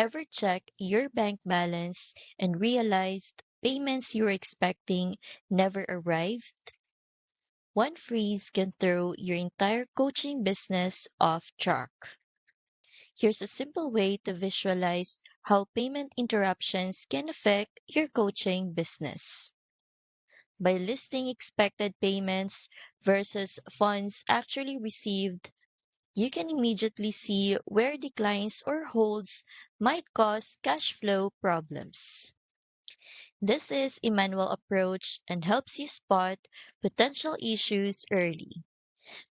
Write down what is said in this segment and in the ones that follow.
Ever check your bank balance and realized payments you were expecting never arrived? One freeze can throw your entire coaching business off track. Here's a simple way to visualize how payment interruptions can affect your coaching business. By listing expected payments versus funds actually received, you can immediately see where declines or holds might cause cash flow problems. This is a manual approach and helps you spot potential issues early,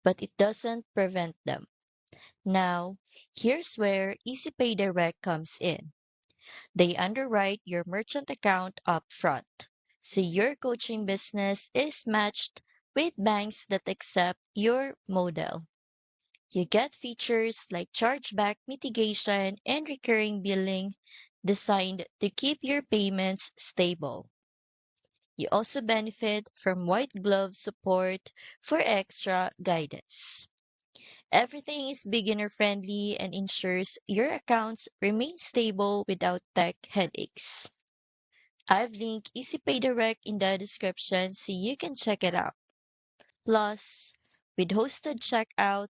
but it doesn't prevent them. Now, here's where EasyPay Direct comes in. They underwrite your merchant account up front, so your coaching business is matched with banks that accept your model. You get features like chargeback mitigation and recurring billing designed to keep your payments stable. You also benefit from white glove support for extra guidance. Everything is beginner friendly and ensures your accounts remain stable without tech headaches. I've linked EasyPay Direct in the description so you can check it out. Plus, with hosted checkout,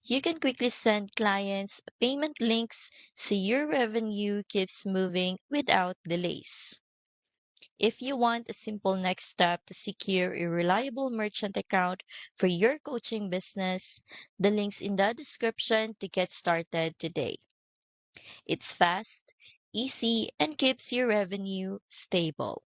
you can quickly send clients payment links so your revenue keeps moving without delays. If you want a simple next step to secure a reliable merchant account for your coaching business, the link's in the description to get started today. It's fast, easy, and keeps your revenue stable.